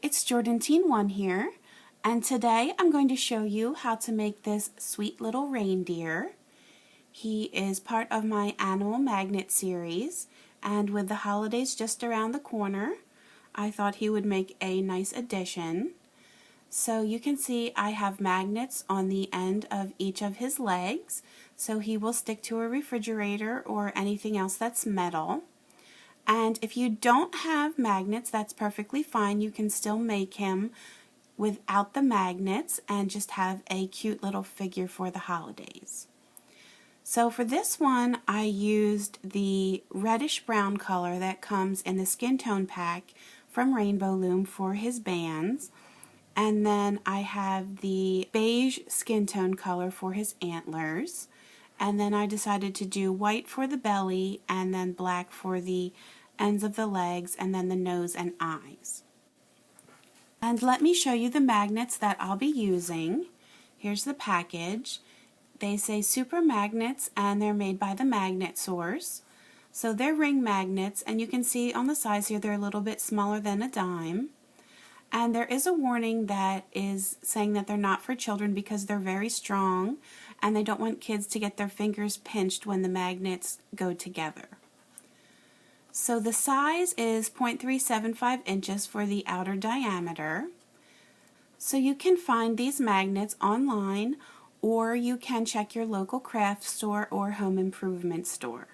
it's Jordan Teen 1 here, and today I'm going to show you how to make this sweet little reindeer. He is part of my animal magnet series, and with the holidays just around the corner, I thought he would make a nice addition. So you can see I have magnets on the end of each of his legs, so he will stick to a refrigerator or anything else that's metal. And if you don't have magnets, that's perfectly fine. You can still make him without the magnets and just have a cute little figure for the holidays. So for this one, I used the reddish brown color that comes in the skin tone pack from Loom for his bands. And then I have the beige skin tone color for his antlers. And then I decided to do white for the belly and then black for the ends of the legs and then the nose and eyes. And let me show you the magnets that I'll be using. Here's the package. They say super magnets and they're made by the Magnet Source. So they're ring magnets, and you can see on the sides here they're a little bit smaller than a dime. And there is a warning that is saying that they're not for children because they're very strong and they don't want kids to get their fingers pinched when the magnets go together. So the size is 0.375 inches for the outer diameter. So you can find these magnets online, or you can check your local craft store or home improvement store.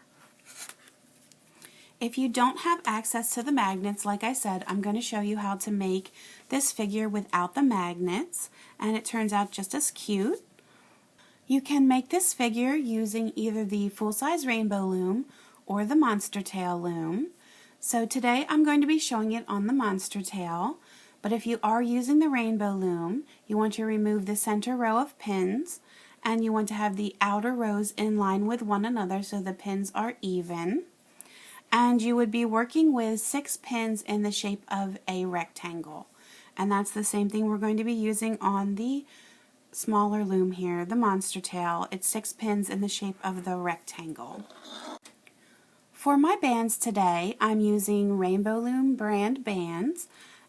If you don't have access to the magnets, like I said, I'm going to show you how to make this figure without the magnets, and it turns out just as cute. You can make this figure using either the full-size rainbow loom or the monster tail loom. So today I'm going to be showing it on the monster tail, but if you are using the rainbow loom, you want to remove the center row of pins, and you want to have the outer rows in line with one another so the pins are even. And you would be working with 6 pins in the shape of a rectangle. And that's the same thing we're going to be using on the smaller loom here, the monster tail. It's 6 pins in the shape of the rectangle. For my bands today, I'm using Rainbow Loom brand bands,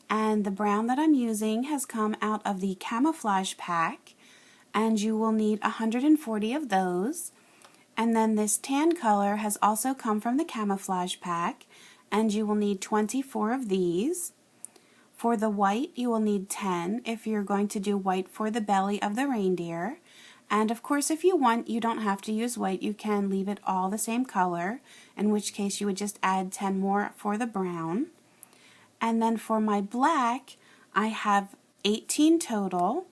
and the brown that I'm using has come out of the camouflage pack, and you will need 140 of those. And then this tan color has also come from the camouflage pack, and you will need 24 of these. For the white, you will need 10 if you're going to do white for the belly of the reindeer. And of course, if you want, you don't have to use white. You can leave it all the same color, in which case you would just add 10 more for the brown. And then for my black, I have 18 total,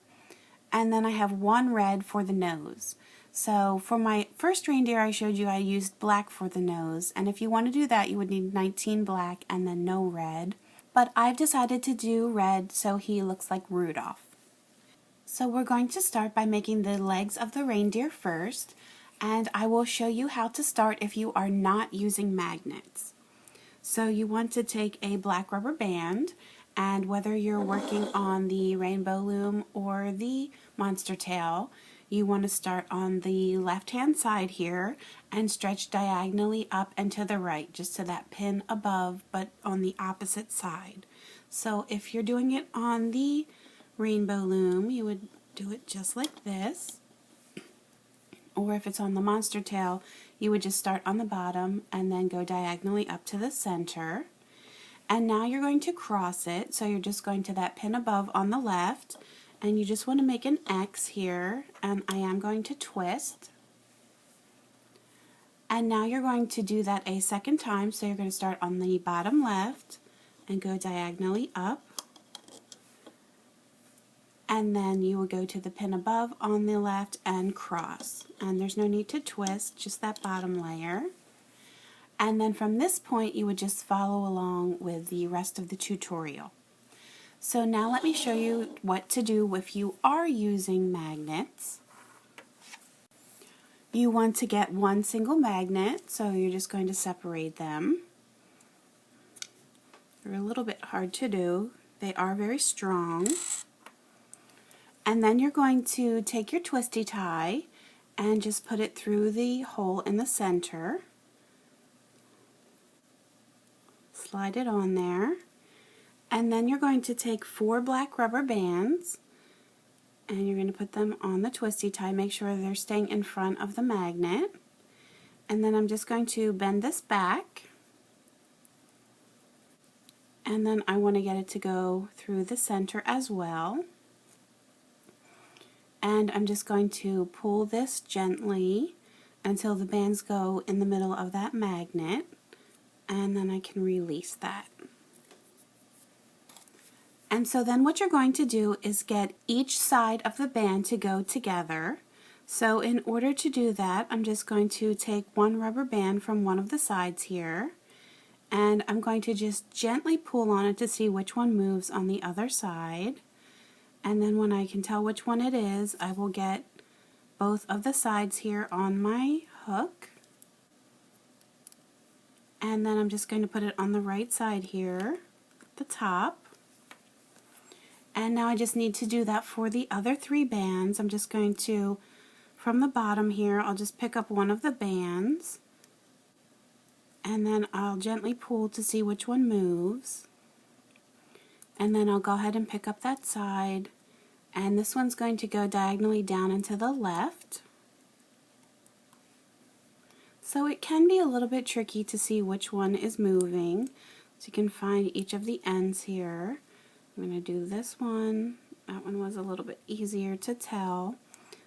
and then I have 1 red for the nose. So for my first reindeer I showed you, I used black for the nose, and if you want to do that you would need 19 black and then no red. But I've decided to do red so he looks like Rudolph. So we're going to start by making the legs of the reindeer first, and I will show you how to start if you are not using magnets. So you want to take a black rubber band, and whether you're working on the rainbow loom or the monster tail, you want to start on the left-hand side here and stretch diagonally up and to the right, just to that pin above, but on the opposite side. So if you're doing it on the rainbow loom, you would do it just like this. Or if it's on the monster tail, you would just start on the bottom and then go diagonally up to the center. And now you're going to cross it, so you're just going to that pin above on the left, and you just want to make an X here, and I am going to twist. And now you're going to do that a second time, so you're going to start on the bottom left and go diagonally up. And then you will go to the pin above on the left and cross. And there's no need to twist, just that bottom layer. And then from this point you would just follow along with the rest of the tutorial. So now let me show you what to do if you are using magnets. You want to get 1 single magnet, so you're just going to separate them. They're a little bit hard to do. They are very strong. And then you're going to take your twisty tie and just put it through the hole in the center. Slide it on there. And then you're going to take 4 black rubber bands and you're going to put them on the twisty tie. Make sure they're staying in front of the magnet. And then I'm just going to bend this back. And then I want to get it to go through the center as well. And I'm just going to pull this gently until the bands go in the middle of that magnet. And then I can release that. And so then what you're going to do is get each side of the band to go together. So in order to do that, I'm just going to take one rubber band from one of the sides here, and I'm going to just gently pull on it to see which one moves on the other side. And then when I can tell which one it is, I will get both of the sides here on my hook. And then I'm just going to put it on the right side here, the top. And now I just need to do that for the other 3 bands. I'm just going to, from the bottom here, I'll just pick up one of the bands. And then I'll gently pull to see which one moves. And then I'll go ahead and pick up that side. And this one's going to go diagonally down and to the left. So it can be a little bit tricky to see which one is moving. So you can find each of the ends here. I'm going to do this one. That one was a little bit easier to tell.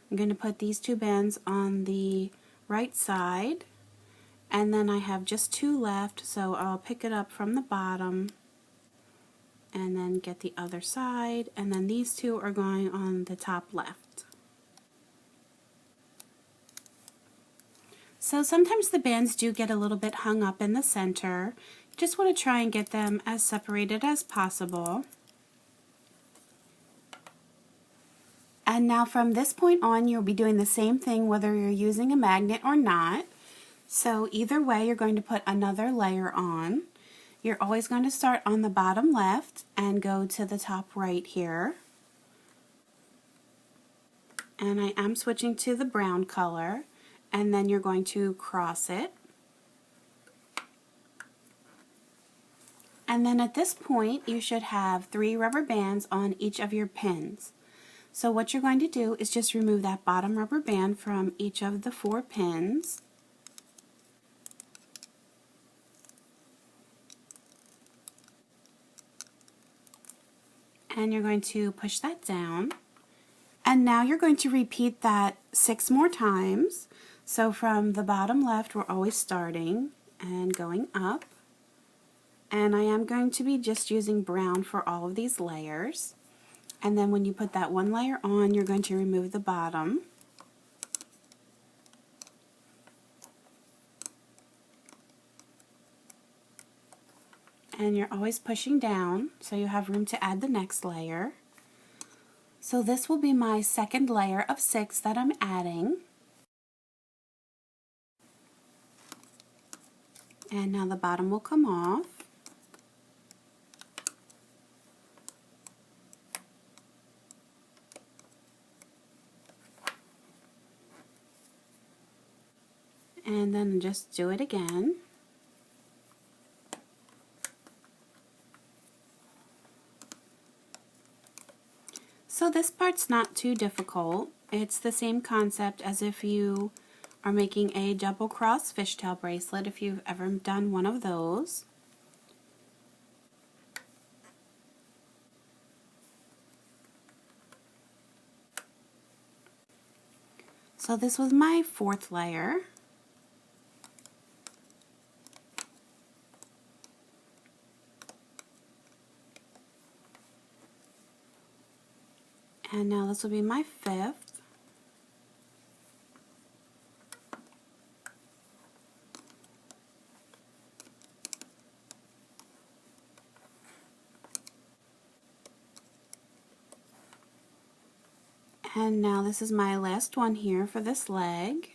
I'm going to put these 2 bands on the right side, and then I have just 2 left, so I'll pick it up from the bottom and then get the other side, and then these 2 are going on the top left. So sometimes the bands do get a little bit hung up in the center. You just want to try and get them as separated as possible. And now from this point on, you'll be doing the same thing whether you're using a magnet or not. So either way, you're going to put another layer on. You're always going to start on the bottom left and go to the top right here. And I am switching to the brown color, and then you're going to cross it. And then at this point, you should have 3 rubber bands on each of your pins. So what you're going to do is just remove that bottom rubber band from each of the 4 pins. And you're going to push that down. And now you're going to repeat that 6 more times. So from the bottom left, we're always starting and going up. And I am going to be just using brown for all of these layers. And then when you put that one layer on, you're going to remove the bottom. And you're always pushing down so you have room to add the next layer. So this will be my second layer of 6 that I'm adding. And now the bottom will come off. And then just do it again. So this part's not too difficult. It's the same concept as if you are making a double cross fishtail bracelet, if you've ever done one of those. So this was my 4th layer. And now this will be my 5th. And now this is my last one here for this leg.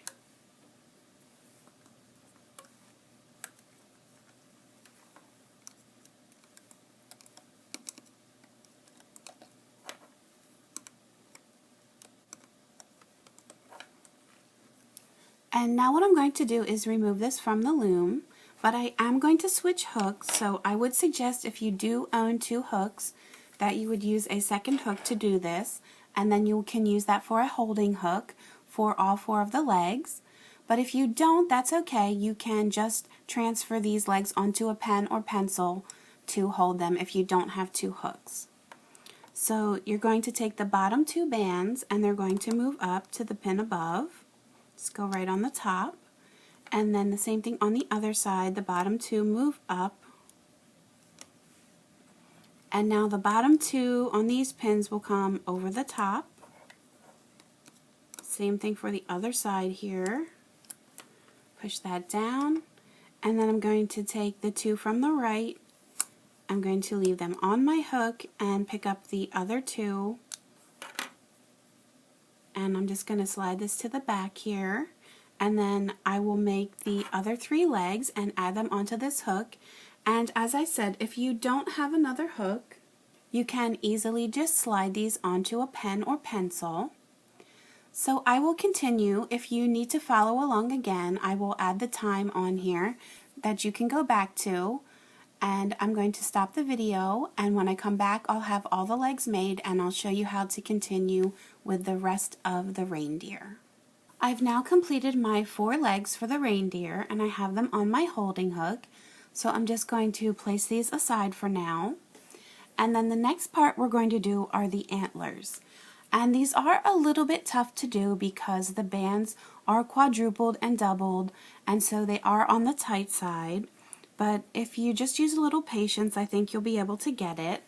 And now what I'm going to do is remove this from the loom, but I am going to switch hooks, so I would suggest if you do own 2 hooks that you would use a second hook to do this, and then you can use that for a holding hook for all 4 of the legs. But if you don't, that's okay. You can just transfer these legs onto a pen or pencil to hold them if you don't have 2 hooks. So you're going to take the bottom 2 bands and they're going to move up to the pin above. Just go right on the top. And then the same thing on the other side, the bottom 2 move up. And now the bottom 2 on these pins will come over the top. Same thing for the other side here. Push that down. And then I'm going to take the 2 from the right. I'm going to leave them on my hook and pick up the other 2. And I'm just going to slide this to the back here. And then I will make the other 3 legs and add them onto this hook. And as I said, if you don't have another hook, you can easily just slide these onto a pen or pencil. So I will continue. If you need to follow along again, I will add the time on here that you can go back to. And I'm going to stop the video, and when I come back I'll have all the legs made and I'll show you how to continue with the rest of the reindeer. I've now completed my 4 legs for the reindeer and I have them on my holding hook, so I'm just going to place these aside for now. And then the next part we're going to do are the antlers. And these are a little bit tough to do because the bands are quadrupled and doubled, and so they are on the tight side. But if you just use a little patience, I think you'll be able to get it.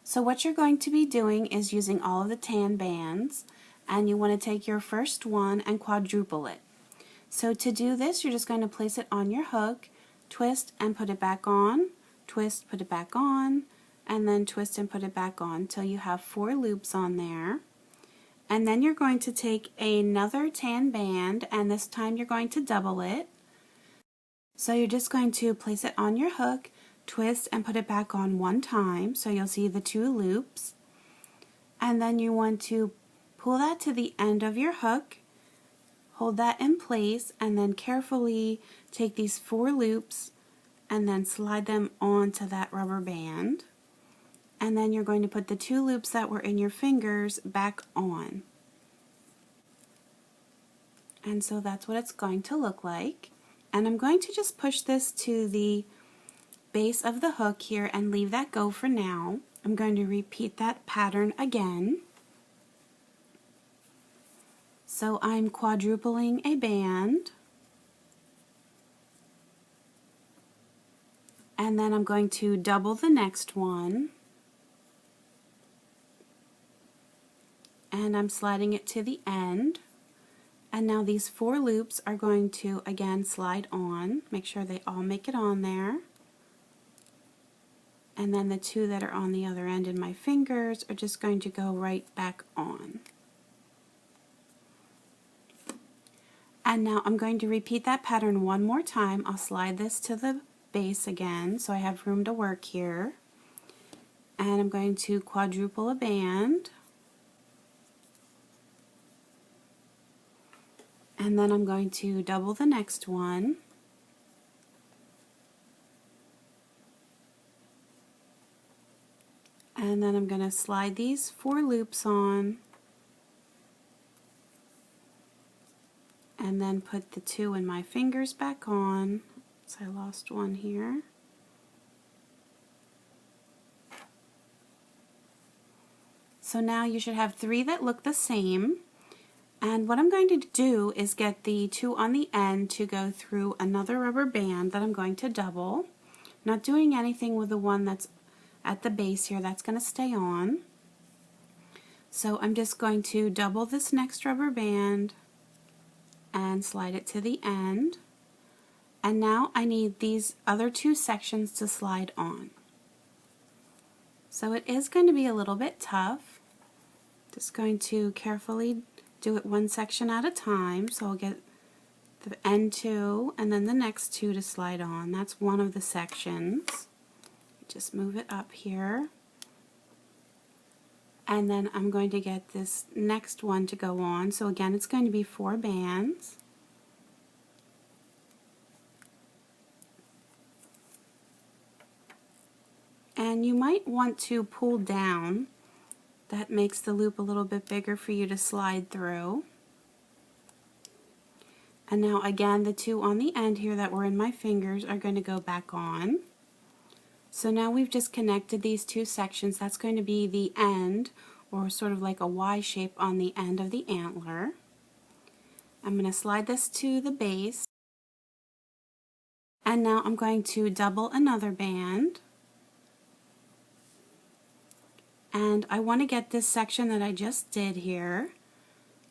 So what you're going to be doing is using all of the tan bands, and you want to take your first one and quadruple it. So to do this, you're just going to place it on your hook, twist and put it back on, twist, put it back on, and then twist and put it back on until you have 4 loops on there. And then you're going to take another tan band, and this time you're going to double it. So you're just going to place it on your hook, twist and put it back on 1 time, so you'll see the 2 loops. And then you want to pull that to the end of your hook, hold that in place, and then carefully take these 4 loops and then slide them onto that rubber band. And then you're going to put the 2 loops that were in your fingers back on. And so that's what it's going to look like. And I'm going to just push this to the base of the hook here and leave that go for now. I'm going to repeat that pattern again. So I'm quadrupling a band, and then I'm going to double the next one, and I'm sliding it to the end. And now these 4 loops are going to again slide on. Make sure they all make it on there. And then the 2 that are on the other end in my fingers are just going to go right back on. And now I'm going to repeat that pattern one more time. I'll slide this to the base again so I have room to work here. And I'm going to quadruple a band. And then I'm going to double the next one. And then I'm going to slide these 4 loops on. And then put the 2 in my fingers back on. So I lost one here. So now you should have 3 that look the same. And what I'm going to do is get the 2 on the end to go through another rubber band that I'm going to double. Not doing anything with the one that's at the base here, that's going to stay on. So I'm just going to double this next rubber band and slide it to the end. And now I need these other 2 sections to slide on. So it is going to be a little bit tough. Just going to carefully do it 1 section at a time, so I'll get the end 2 and then the next 2 to slide on. That's one of the sections. Just move it up here. And then I'm going to get this next one to go on. So again, it's going to be 4 bands. And you might want to pull down. That makes the loop a little bit bigger for you to slide through. And now again, the two on the end here that were in my fingers are going to go back on. So now we've just connected these two sections. That's going to be the end, or sort of like a Y shape on the end of the antler. I'm going to slide this to the base. And now I'm going to double another band. And I want to get this section that I just did here.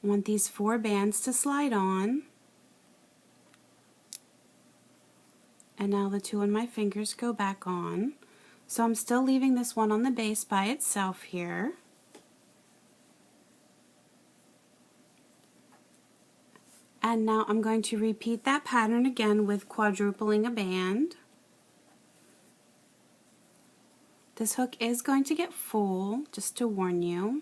I want these 4 bands to slide on. And now the two on my fingers go back on. So I'm still leaving this one on the base by itself here. And now I'm going to repeat that pattern again with quadrupling a band. This hook is going to get full, just to warn you.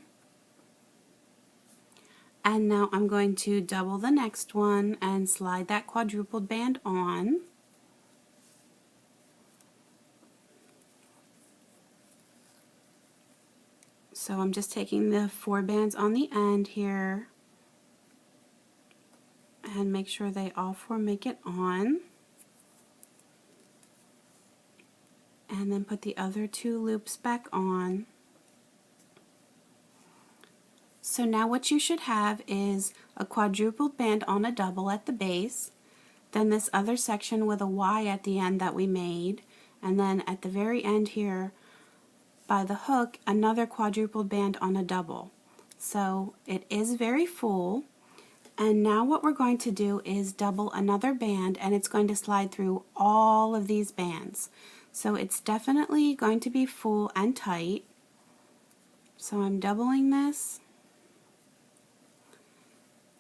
And now I'm going to double the next one and slide that quadrupled band on. So I'm just taking the 4 bands on the end here and make sure they all 4 make it on. And then put the other 2 loops back on. So now what you should have is a quadrupled band on a double at the base, then this other section with a Y at the end that we made, and then at the very end here by the hook, another quadrupled band on a double. So it is very full. And now what we're going to do is double another band, and it's going to slide through all of these bands. So it's definitely going to be full and tight. So I'm doubling this,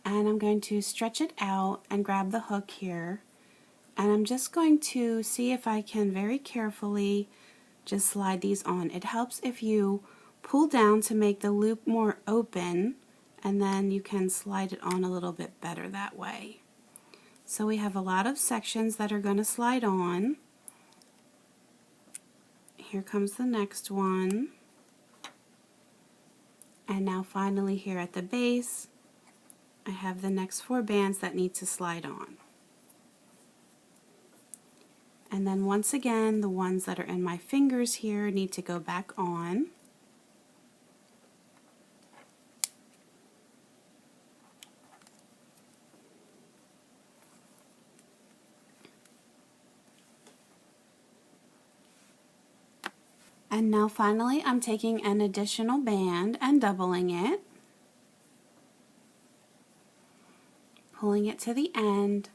and I'm going to stretch it out and grab the hook here. And I'm just going to see if I can very carefully just slide these on. It helps if you pull down to make the loop more open, and then you can slide it on a little bit better that way. So we have a lot of sections that are going to slide on. Here comes the next one. And now finally here at the base, I have the next 4 bands that need to slide on. And then once again, the ones that are in my fingers here need to go back on. And now finally I'm taking an additional band and doubling it, pulling it to the end,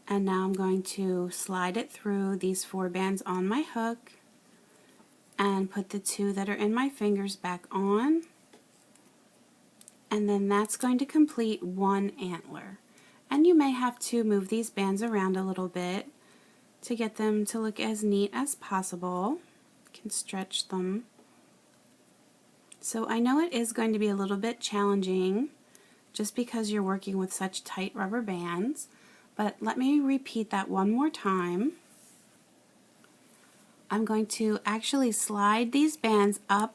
and now I'm going to slide it through these 4 bands on my hook and put the 2 that are in my fingers back on, and then that's going to complete 1 antler. And you may have to move these bands around a little bit to get them to look as neat as possible. You can stretch them. So I know it is going to be a little bit challenging just because you're working with such tight rubber bands, but let me repeat that one more time. I'm going to actually slide these bands up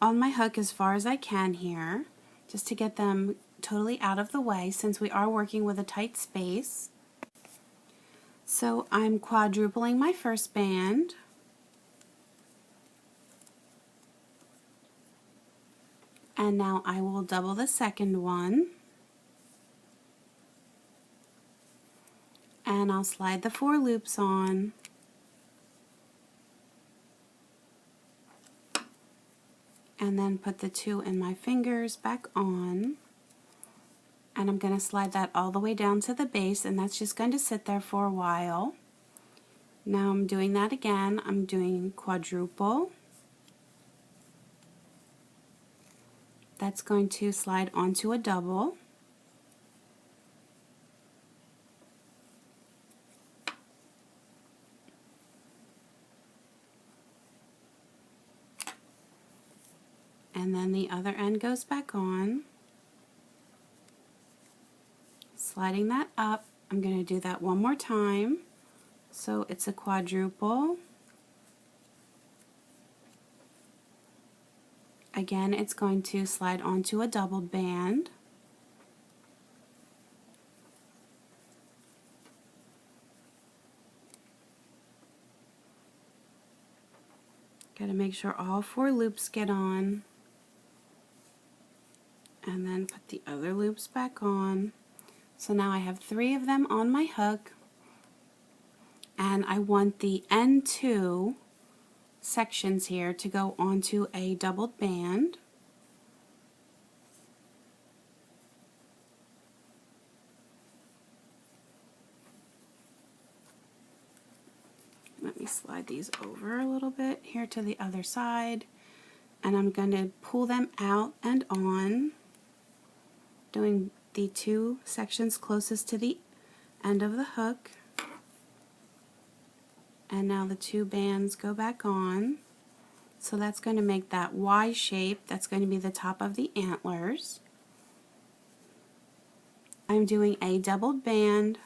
on my hook as far as I can here, just to get them totally out of the way since we are working with a tight space. So I'm quadrupling my first band, and now I will double the second one, and I'll slide the 4 loops on, and then put the 2 in my fingers back on, and I'm going to slide that all the way down to the base, and that's just going to sit there for a while. Now I'm doing that again. I'm doing quadruple. That's going to slide onto a double. And then the other end goes back on. Sliding that up. I'm going to do that one more time. So it's a quadruple. Again, it's going to slide onto a doubled band. Got to make sure all 4 loops get on, and then put the other loops back on. So now I have 3 of them on my hook, and I want the end 2 sections here to go onto a doubled band. Let me slide these over a little bit here to the other side, and I'm going to pull them out and on, doing the 2 sections closest to the end of the hook. And now the 2 bands go back on. So that's going to make that Y shape. That's going to be the top of the antlers. I'm doing a doubled band,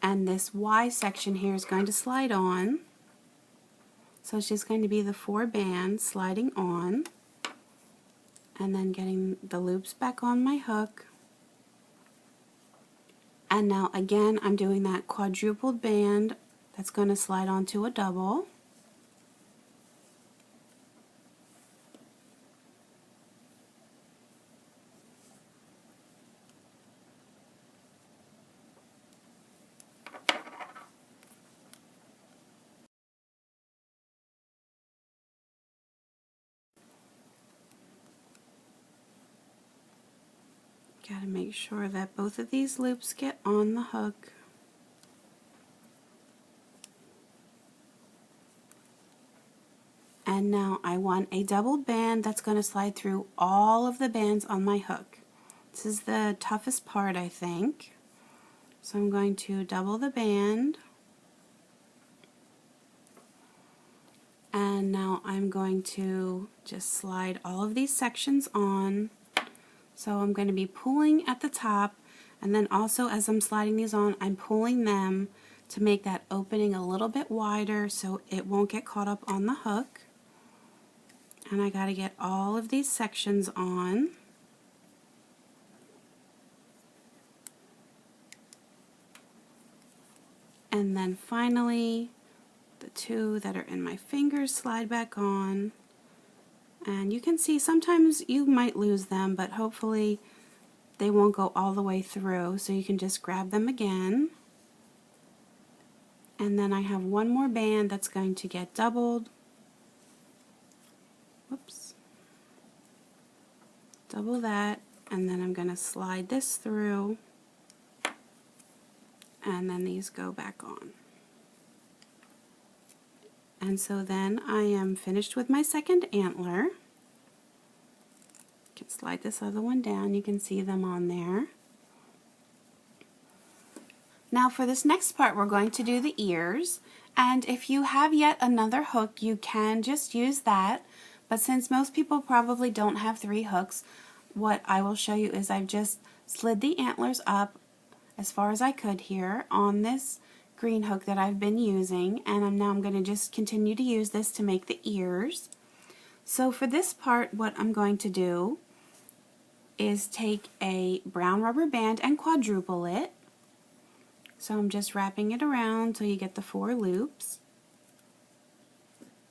and this Y section here is going to slide on. So it's just going to be the 4 bands sliding on, and then getting the loops back on my hook. And now again, I'm doing that quadrupled band that's going to slide onto a double. Got to make sure that both of these loops get on the hook. And now I want a doubled band that's going to slide through all of the bands on my hook. This is the toughest part, I think. So I'm going to double the band. And now I'm going to just slide all of these sections on. So I'm going to be pulling at the top, and then also as I'm sliding these on, I'm pulling them to make that opening a little bit wider so it won't get caught up on the hook. And I got to get all of these sections on. And then finally, the 2 that are in my fingers slide back on. And you can see sometimes you might lose them, but hopefully they won't go all the way through, so you can just grab them again. And then I have 1 more band that's going to get doubled. Whoops. Double that, and then I'm going to slide this through, and then these go back on. And so then I am finished with my second antler. You can slide this other one down, you can see them on there. Now for this next part we're going to do the ears, and if you have yet another hook you can just use that, but since most people probably don't have 3 hooks, what I will show you is I've just slid the antlers up as far as I could here on this green hook that I've been using, and now I'm going to just continue to use this to make the ears. So for this part what I'm going to do is take a brown rubber band and quadruple it. So I'm just wrapping it around till you get the 4 loops.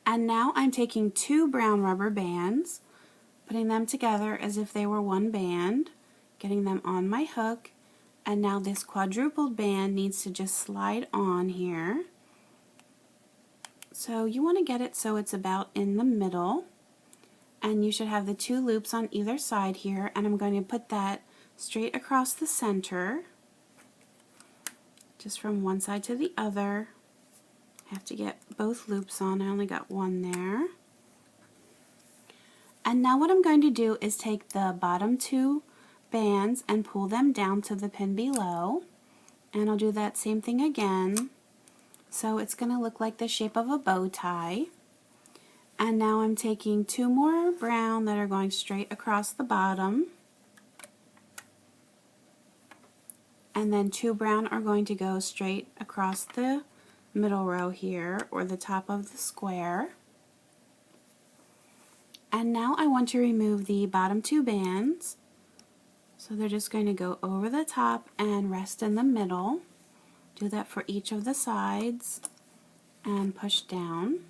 And now I'm taking 2 brown rubber bands, putting them together as if they were 1 band, getting them on my hook, and now this quadrupled band needs to just slide on here. So you want to get it so it's about in the middle, and you should have the 2 loops on either side here, and I'm going to put that straight across the center, just from one side to the other. I have to get both loops on, I only got 1 there. And now what I'm going to do is take the bottom 2 bands and pull them down to the pin below, and I'll do that same thing again. So it's going to look like the shape of a bow tie. And now I'm taking 2 more brown that are going straight across the bottom, and then 2 brown are going to go straight across the middle row here, or the top of the square. And now I want to remove the bottom two bands. So they're just going to go over the top and rest in the middle. Do that for each of the sides and push down.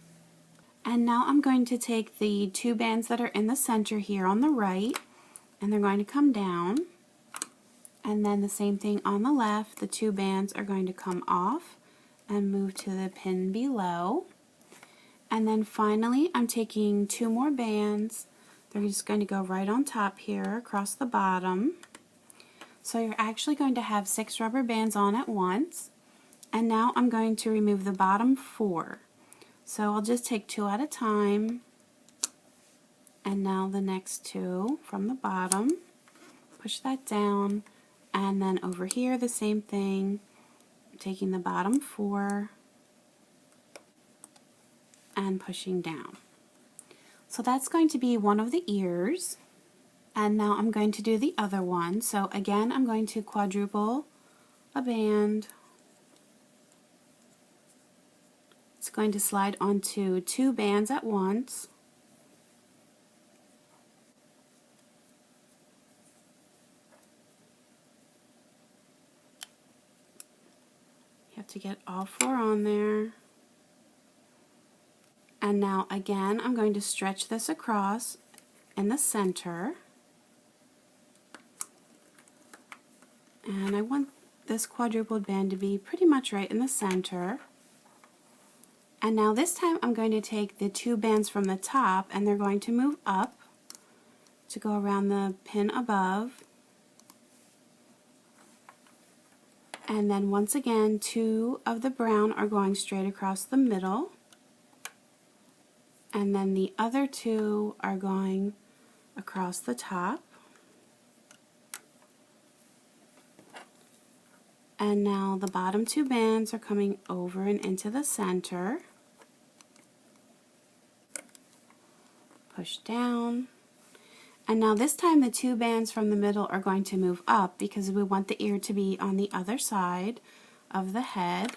And now I'm going to take the two bands that are in the center here on the right, and they're going to come down. And then the same thing on the left, the two bands are going to come off and move to the pin below. And then finally I'm taking two more bands. They're just going to go right on top here across the bottom. So you're actually going to have 6 rubber bands on at once. And now I'm going to remove the bottom 4. So I'll just take 2 at a time. And now the next 2 from the bottom. Push that down. And then over here the same thing. I'm taking the bottom 4 and pushing down. So that's going to be one of the ears. And now I'm going to do the other one. So again, I'm going to quadruple a band. It's going to slide onto 2 bands at once. You have to get all 4 on there. And now again, I'm going to stretch this across in the center. And I want this quadrupled band to be pretty much right in the center. And now this time I'm going to take the 2 bands from the top and they're going to move up to go around the pin above. And then once again, 2 of the brown are going straight across the middle. And then the other 2 are going across the top. And now the bottom 2 bands are coming over and into the center. Push down. And now this time the 2 bands from the middle are going to move up because we want the ear to be on the other side of the head.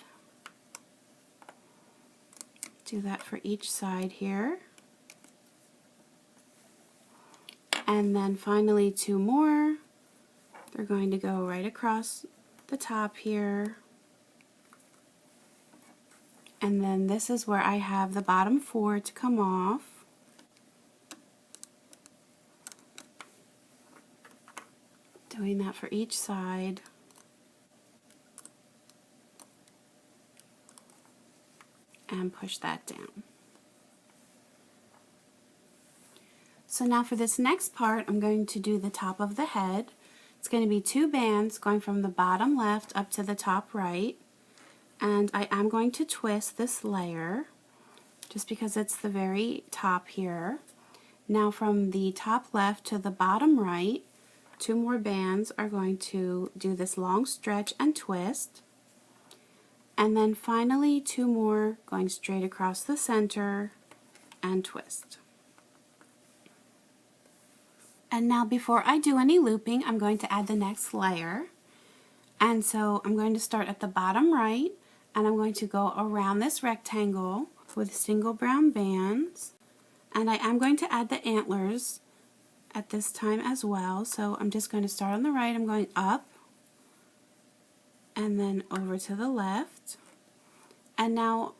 Do that for each side here. And then finally 2 more. They're going to go right across the top here. And then this is where I have the bottom 4 to come off. Doing that for each side. And push that down. So now for this next part, I'm going to do the top of the head. It's going to be 2 bands going from the bottom left up to the top right. And I am going to twist this layer just because it's the very top here. Now from the top left to the bottom right, 2 more bands are going to do this long stretch and twist. And then finally 2 more going straight across the center and twist. And now before I do any looping, I'm going to add the next layer. And so I'm going to start at the bottom right, and I'm going to go around this rectangle with single brown bands. And I am going to add the antlers at this time as well. So I'm just going to start on the right, I'm going up, and then over to the left. And now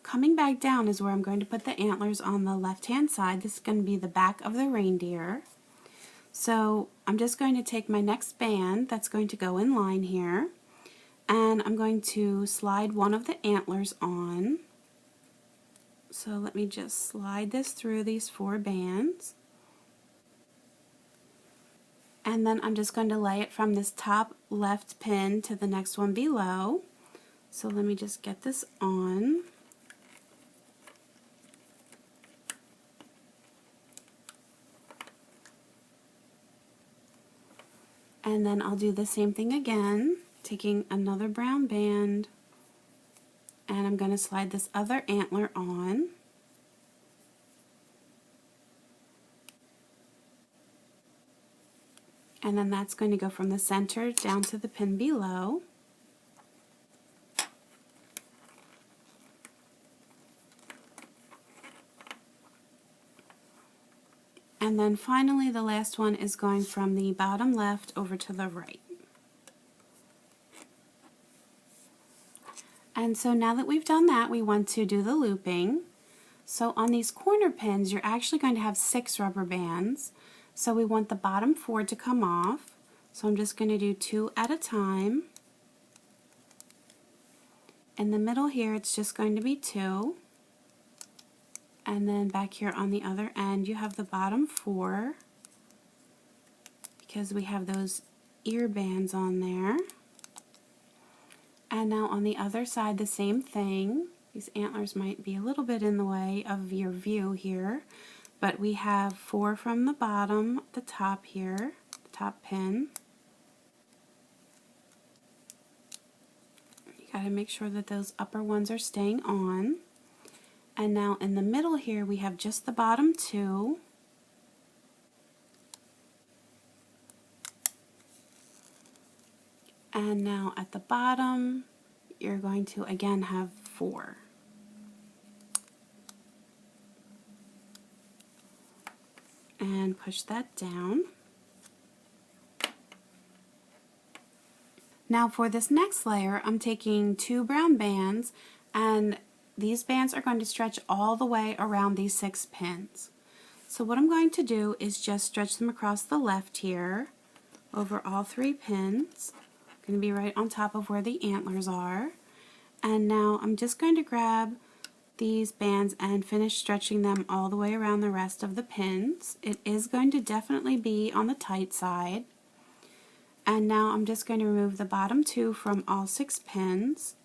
coming back down is where I'm going to put the antlers on the left-hand side. This is going to be the back of the reindeer. So I'm just going to take my next band that's going to go in line here, and I'm going to slide one of the antlers on. So let me just slide this through these 4 bands. And then I'm just going to lay it from this top left pin to the next one below. So let me just get this on. And then I'll do the same thing again, taking another brown band, and I'm going to slide this other antler on. And then that's going to go from the center down to the pin below. And then finally the last one is going from the bottom left over to the right. And so now that we've done that, we want to do the looping. So on these corner pins, you're actually going to have 6 rubber bands. So we want the bottom 4 to come off. So I'm just going to do 2 at a time. In the middle here, it's just going to be 2. And then back here on the other end, you have the bottom 4 because we have those ear bands on there. And now on the other side, the same thing. These antlers might be a little bit in the way of your view here, but we have 4 from the bottom, the top here, the top pin. You got to make sure that those upper ones are staying on. And now in the middle here, we have just the bottom 2. And now at the bottom, you're going to again have 4. And push that down. Now for this next layer, I'm taking 2 brown bands, and these bands are going to stretch all the way around these 6 pins. So what I'm going to do is just stretch them across the left here, over all 3 pins. Going to be right on top of where the antlers are. And now I'm just going to grab these bands and finish stretching them all the way around the rest of the pins. It is going to definitely be on the tight side. And now I'm just going to remove the bottom 2 from all 6 pins.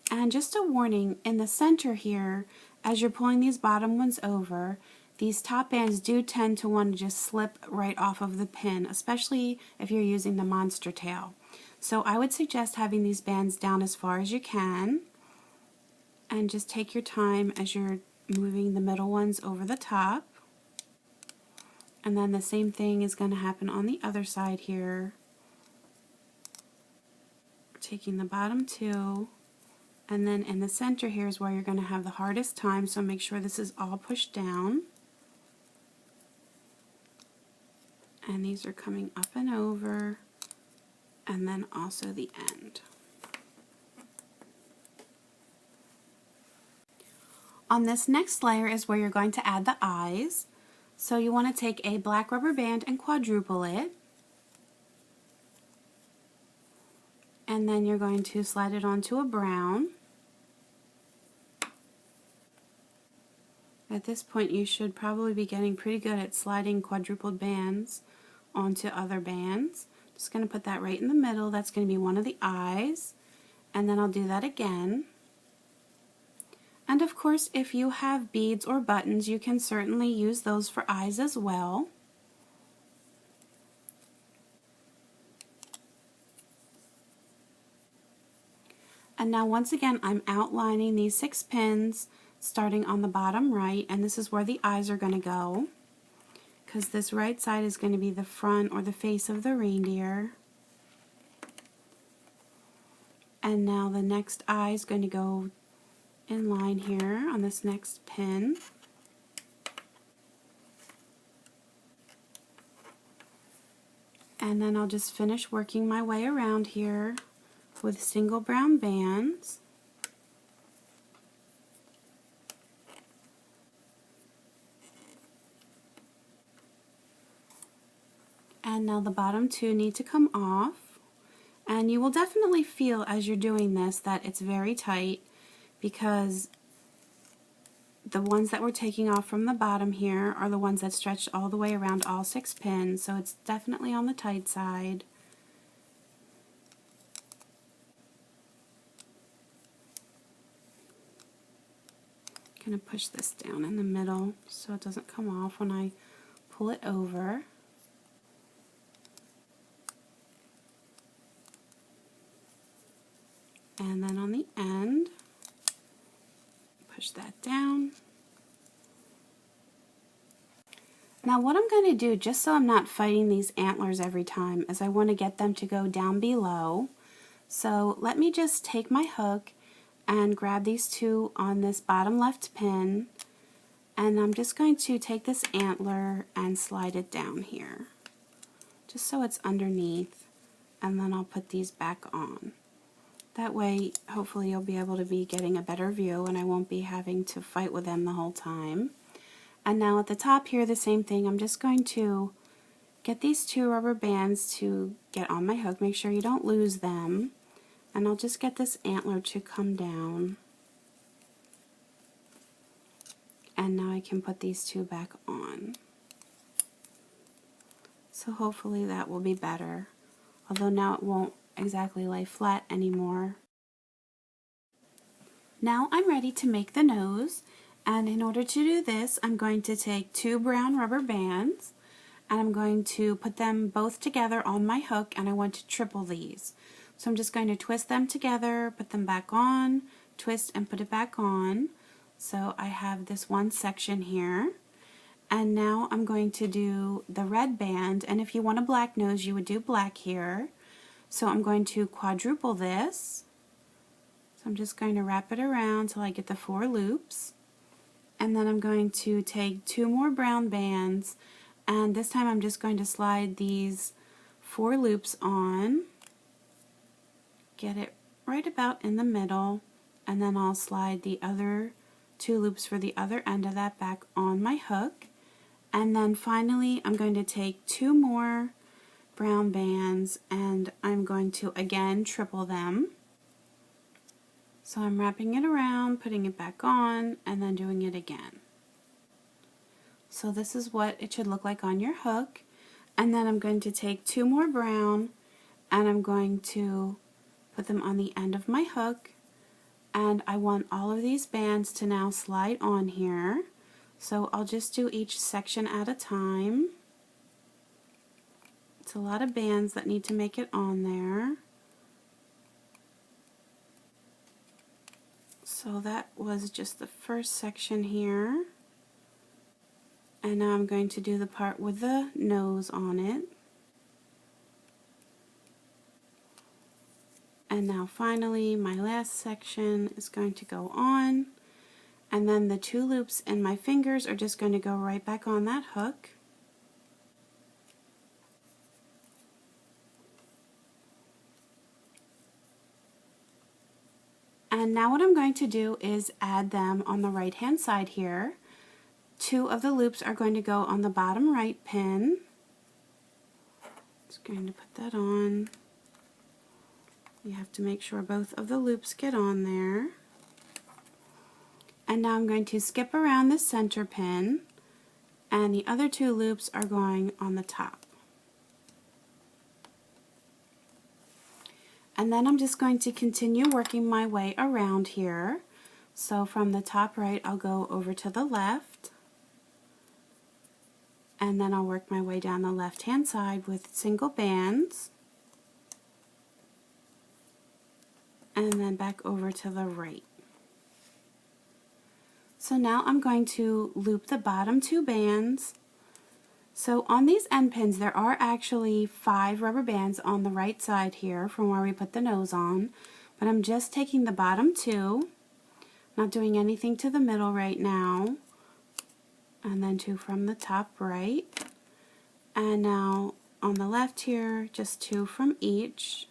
And just a warning, in the center here, as you're pulling these bottom ones over, these top bands do tend to want to just slip right off of the pin, especially if you're using the monster tail. So I would suggest having these bands down as far as you can, and just take your time as you're moving the middle ones over the top. And then the same thing is going to happen on the other side here. We're taking the bottom 2, and then in the center here is where you're going to have the hardest time, so make sure this is all pushed down. And these are coming up and over, and then also the end. On this next layer is where you're going to add the eyes. So you want to take a black rubber band and quadruple it. And then you're going to slide it onto a brown. At this point you should probably be getting pretty good at sliding quadrupled bands onto other bands. Just going to put that right in the middle. That's going to be one of the eyes. And then I'll do that again. And of course, if you have beads or buttons, you can certainly use those for eyes as well. And now once again, I'm outlining these 6 pins starting on the bottom right, and this is where the eyes are going to go, because this right side is going to be the front or the face of the reindeer. And now the next eye is going to go in line here on this next pin. And then I'll just finish working my way around here with single brown bands. And now the bottom 2 need to come off. And you will definitely feel as you're doing this that it's very tight, because the ones that we're taking off from the bottom here are the ones that stretch all the way around all 6 pins, so it's definitely on the tight side. I'm going to push this down in the middle so it doesn't come off when I pull it over. And then on the end, push that down. Now what I'm going to do, just so I'm not fighting these antlers every time, is I want to get them to go down below. So let me just take my hook and grab these 2 on this bottom left pin, And I'm just going to take this antler and slide it down here, just so it's underneath, and then I'll put these back on. That way, hopefully you'll be able to be getting a better view and I won't be having to fight with them the whole time. And now at the top here, the same thing. I'm just going to get these 2 rubber bands to get on my hook. Make sure you don't lose them. And I'll just get this antler to come down. And now I can put these 2 back on. So hopefully that will be better. Although now it won't exactly lay flat anymore. Now I'm ready to make the nose. And in order to do this, I'm going to take 2 brown rubber bands and I'm going to put them both together on my hook, and I want to triple these. So I'm just going to twist them together, put them back on, twist and put it back on. So I have this one section here. And now I'm going to do the red band, and if you want a black nose, you would do black here. So I'm going to quadruple this. So I'm just going to wrap it around till I get the 4 loops. And then I'm going to take 2 more brown bands, and this time I'm just going to slide these 4 loops on, get it right about in the middle, and then I'll slide the other 2 loops for the other end of that back on my hook. And then finally I'm going to take 2 more brown bands and I'm going to again triple them. So I'm wrapping it around, putting it back on, and then doing it again. So this is what it should look like on your hook. And then I'm going to take 2 more brown and I'm going to put them on the end of my hook. And I want all of these bands to now slide on here. So I'll just do each section at a time. It's a lot of bands that need to make it on there. So that was just the first section here. And now I'm going to do the part with the nose on it. And now finally my last section is going to go on. And then the 2 loops in my fingers are just going to go right back on that hook. And now what I'm going to do is add them on the right hand side here. 2 of the loops are going to go on the bottom right pin. Just going to put that on. You have to make sure both of the loops get on there. And now I'm going to skip around the center pin, and the other 2 loops are going on the top. And then I'm just going to continue working my way around here. So from the top right, I'll go over to the left, and then I'll work my way down the left hand side with single bands, and then back over to the right. So now I'm going to loop the bottom 2 bands. So on these end pins there are actually 5 rubber bands on the right side here from where we put the nose on, but I'm just taking the bottom 2, not doing anything to the middle right now, and then 2 from the top right. And now on the left here, just 2 from each,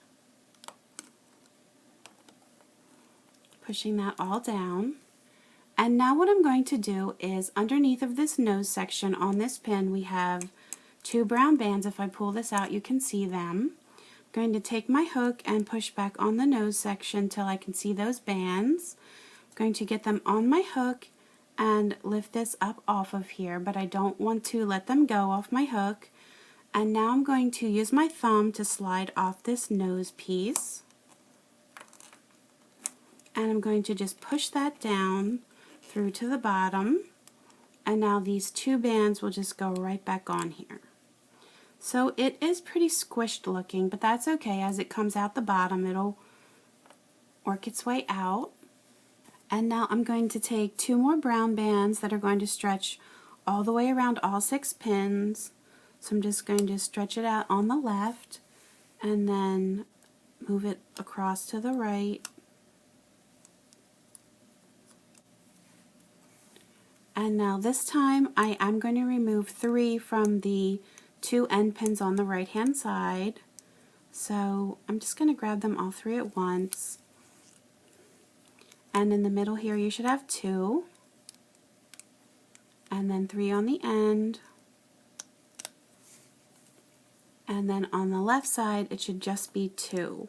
pushing that all down. And now what I'm going to do is underneath of this nose section on this pin we have 2 brown bands. If I pull this out you can see them. I'm going to take my hook and push back on the nose section till I can see those bands. I'm going to get them on my hook and lift this up off of here, but I don't want to let them go off my hook. And now I'm going to use my thumb to slide off this nose piece. And I'm going to just push that down through to the bottom. And now these 2 bands will just go right back on here. So it is pretty squished looking, but that's okay. As it comes out the bottom, it'll work its way out. And now I'm going to take 2 more brown bands that are going to stretch all the way around all 6 pins. So I'm just going to stretch it out on the left and then move it across to the right. And now this time I'm going to remove 3 from the 2 end pins on the right hand side. So I'm just going to grab them all 3 at once. And in the middle here you should have 2. And then 3 on the end. And then on the left side it should just be 2.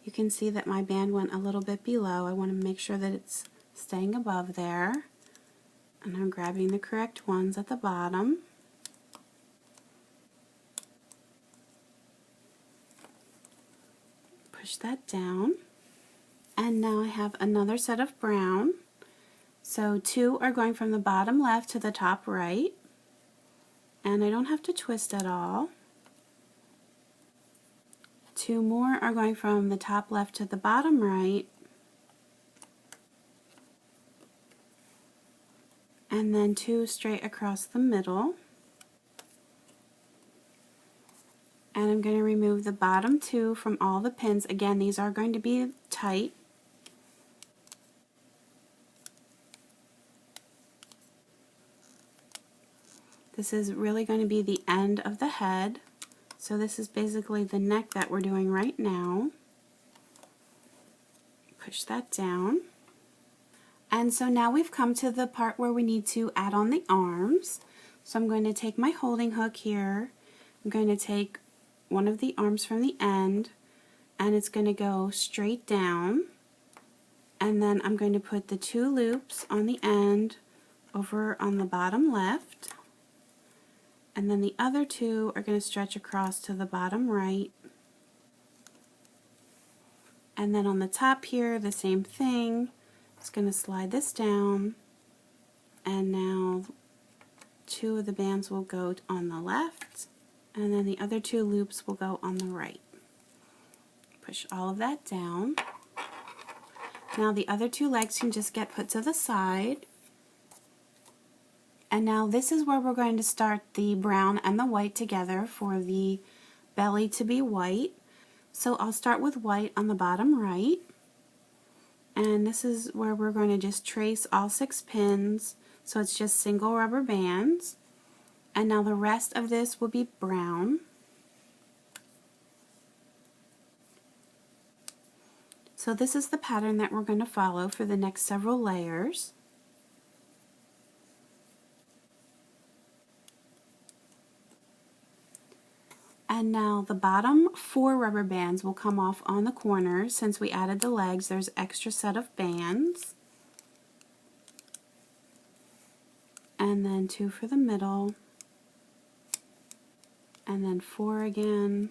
You can see that my band went a little bit below. I want to make sure that it's staying above there. And I'm grabbing the correct ones at the bottom. Push that down. And now I have another set of brown. So 2 are going from the bottom left to the top right. And I don't have to twist at all. 2 more are going from the top left to the bottom right. And then 2 straight across the middle. And I'm going to remove the bottom 2 from all the pins. Again, these are going to be tight. This is really going to be the end of the head. So this is basically the neck that we're doing right now. Push that down. And so now we've come to the part where we need to add on the arms. So I'm going to take my holding hook here. I'm going to take one of the arms from the end and it's going to go straight down. And then I'm going to put the 2 loops on the end over on the bottom left. And then the other 2 are going to stretch across to the bottom right. And then on the top here, the same thing. Just going to slide this down. And now 2 of the bands will go on the left. And then the other 2 loops will go on the right. Push all of that down. Now the other 2 legs can just get put to the side. And now this is where we're going to start the brown and the white together for the belly to be white. So I'll start with white on the bottom right. And this is where we're going to just trace all 6 pins. So it's just single rubber bands. And now the rest of this will be brown. So this is the pattern that we're going to follow for the next several layers. And now the bottom 4 rubber bands will come off on the corners. Since we added the legs, there's extra set of bands. And then 2 for the middle. And then 4 again.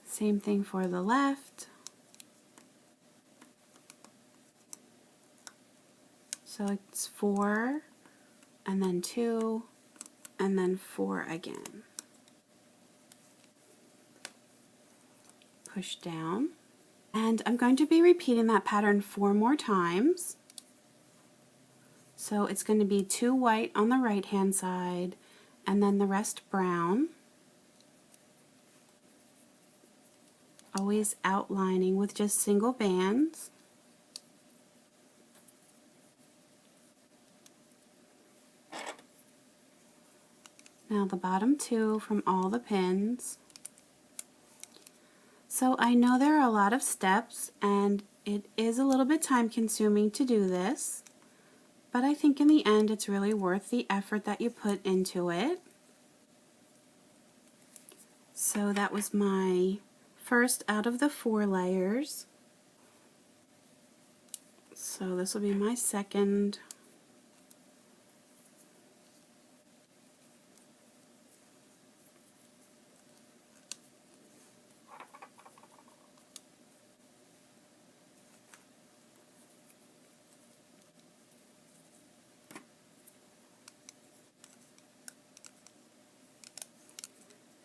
Same thing for the left. So it's 4. And then 2, and then 4 again. Push down. And I'm going to be repeating that pattern 4 more times. So it's going to be 2 white on the right hand side, and then the rest brown. Always outlining with just single bands. Now the bottom 2 from all the pins. So I know there are a lot of steps and it is a little bit time consuming to do this, but I think in the end it's really worth the effort that you put into it. So that was my first out of the 4 layers. So this will be my second.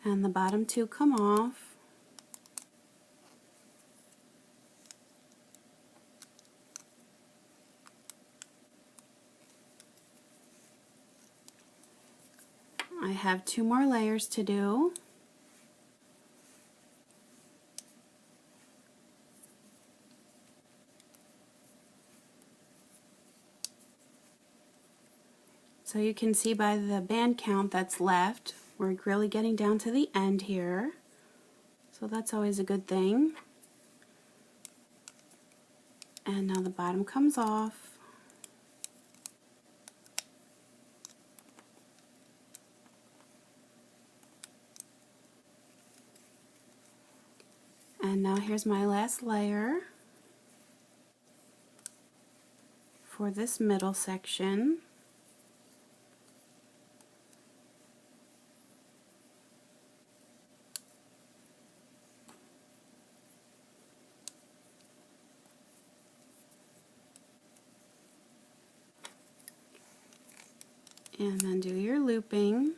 And the bottom 2 come off. I have 2 more layers to do. So you can see by the band count that's left, we're really getting down to the end here. So that's always a good thing. And now the bottom comes off. And now here's my last layer for this middle section. And then do your looping.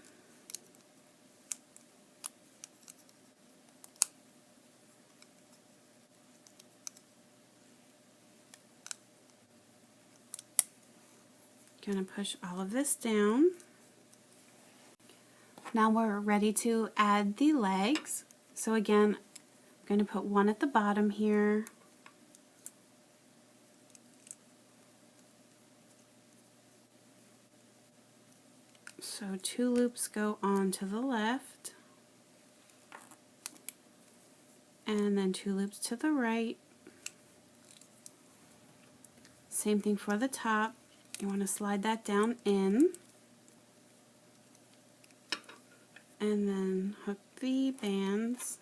Gonna push all of this down. Now we're ready to add the legs. So again, I'm going to put one at the bottom here. So 2 loops go on to the left, and then 2 loops to the right. Same thing for the top. You want to slide that down in, and then hook the bands.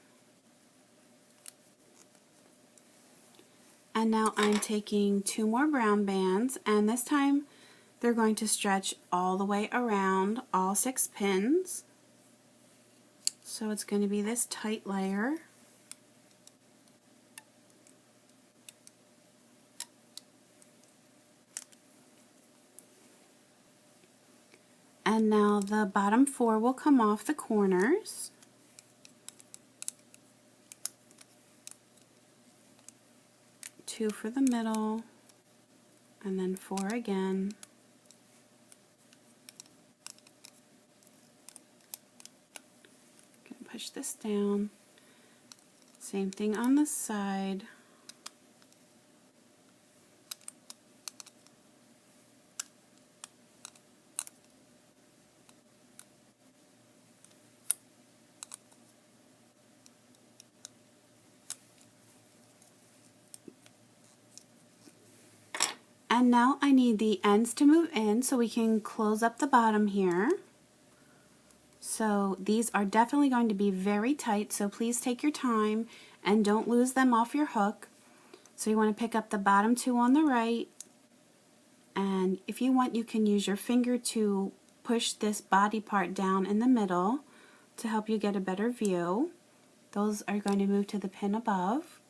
And now I'm taking 2 more brown bands, and this time they're going to stretch all the way around all 6 pins. So it's going to be this tight layer. And now the bottom 4 will come off the corners. Two for the middle, and then 4 again. Gonna push this down. Same thing on this side. And now I need the ends to move in so we can close up the bottom here. So these are definitely going to be very tight, so please take your time and don't lose them off your hook. So you want to pick up the bottom 2 on the right, and if you want you can use your finger to push this body part down in the middle to help you get a better view. Those are going to move to the pin above.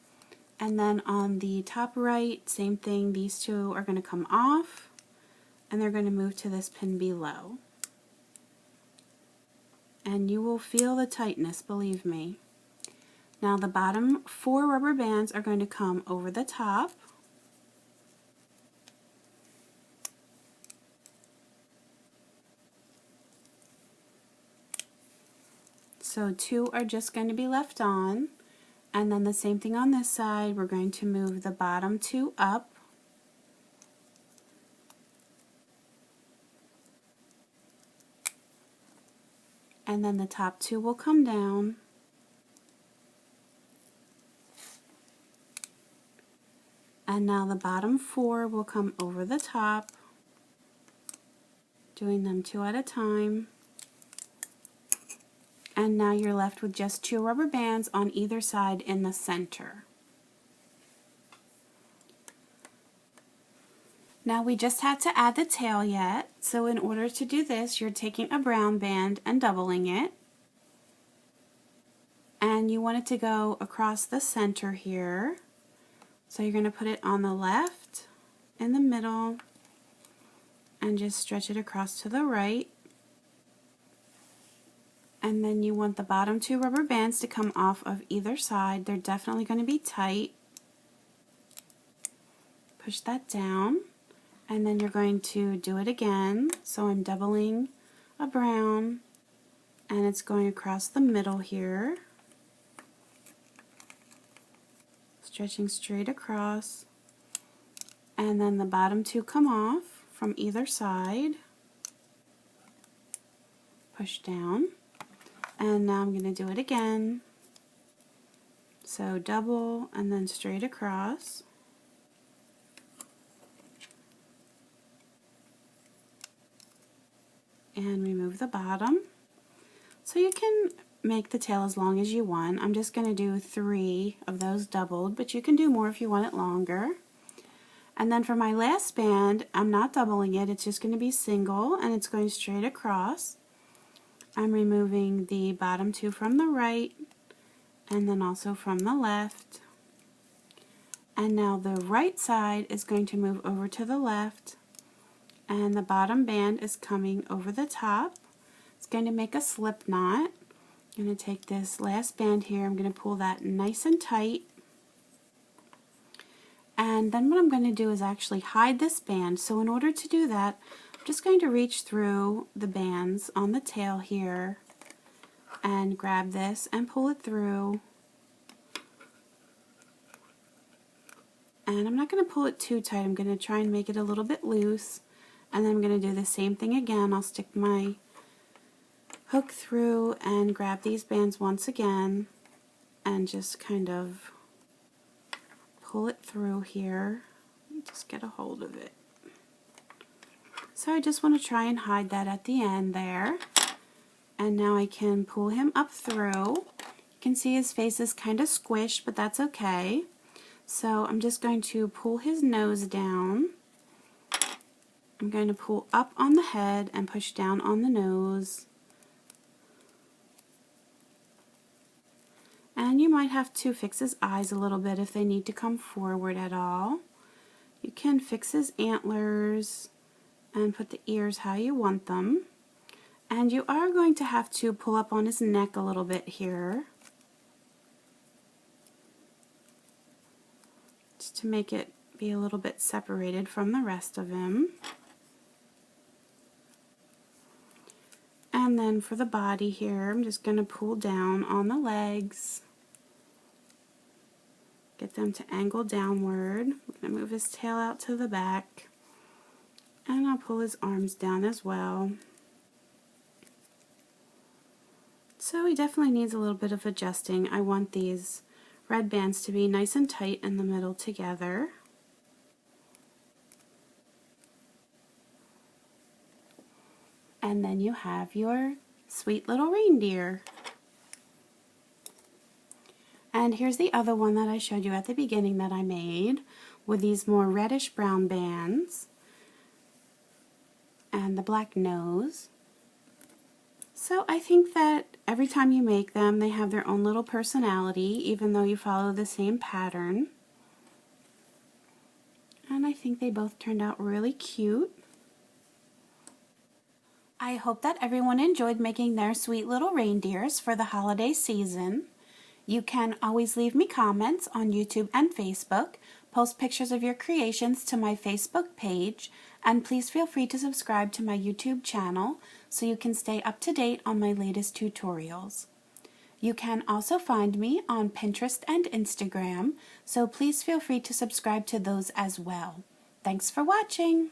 And then on the top right, same thing, these 2 are going to come off and they're going to move to this pin below. And you will feel the tightness, believe me. Now the bottom 4 rubber bands are going to come over the top. So 2 are just going to be left on. And then the same thing on this side, we're going to move the bottom 2 up. And then the top 2 will come down. And now the bottom 4 will come over the top, doing them 2 at a time. And now you're left with just 2 rubber bands on either side in the center. Now we just had to add the tail yet, so in order to do this you're taking a brown band and doubling it. And you want it to go across the center here. So you're going to put it on the left, in the middle, and just stretch it across to the right. And then you want the bottom 2 rubber bands to come off of either side. They're definitely going to be tight. Push that down, and then you're going to do it again. So I'm doubling a brown, and it's going across the middle here. Stretching straight across. And then the bottom 2 come off from either side. push down, and now I'm going to do it again. So double and then straight across. And remove the bottom. So you can make the tail as long as you want. I'm just going to do 3 of those doubled, but you can do more if you want it longer. And then for my last band, I'm not doubling it, it's just going to be single, and it's going straight across. I'm removing the bottom 2 from the right, and then also from the left. And now the right side is going to move over to the left, and the bottom band is coming over the top. It's going to make a slip knot. I'm going to take this last band here, I'm going to pull that nice and tight. And then what I'm going to do is actually hide this band. So in order to do that, I'm just going to reach through the bands on the tail here and grab this and pull it through. And I'm not going to pull it too tight, I'm going to try and make it a little bit loose. And then I'm going to do the same thing again. I'll stick my hook through and grab these bands once again and just kind of pull it through here. Just get a hold of it. So I just want to try and hide that at the end there. And now I can pull him up through. You can see his face is kind of squished, but that's okay. So I'm just going to pull his nose down. I'm going to pull up on the head and push down on the nose. And you might have to fix his eyes a little bit if they need to come forward at all. You can fix his antlers and put the ears how you want them. And you are going to have to pull up on his neck a little bit here, just to make it be a little bit separated from the rest of him. And then for the body here, I'm just going to pull down on the legs. Get them to angle downward. I'm going to move his tail out to the back. And I'll pull his arms down as well. So he definitely needs a little bit of adjusting. I want these red bands to be nice and tight in the middle together. And then you have your sweet little reindeer. And here's the other one that I showed you at the beginning that I made with these more reddish brown bands and the black nose. So I think that every time you make them, they have their own little personality, even though you follow the same pattern. And I think they both turned out really cute. I hope that everyone enjoyed making their sweet little reindeers for the holiday season. You can always leave me comments on YouTube and Facebook, post pictures of your creations to my Facebook page, and please feel free to subscribe to my YouTube channel so you can stay up to date on my latest tutorials. You can also find me on Pinterest and Instagram, so please feel free to subscribe to those as well. Thanks for watching!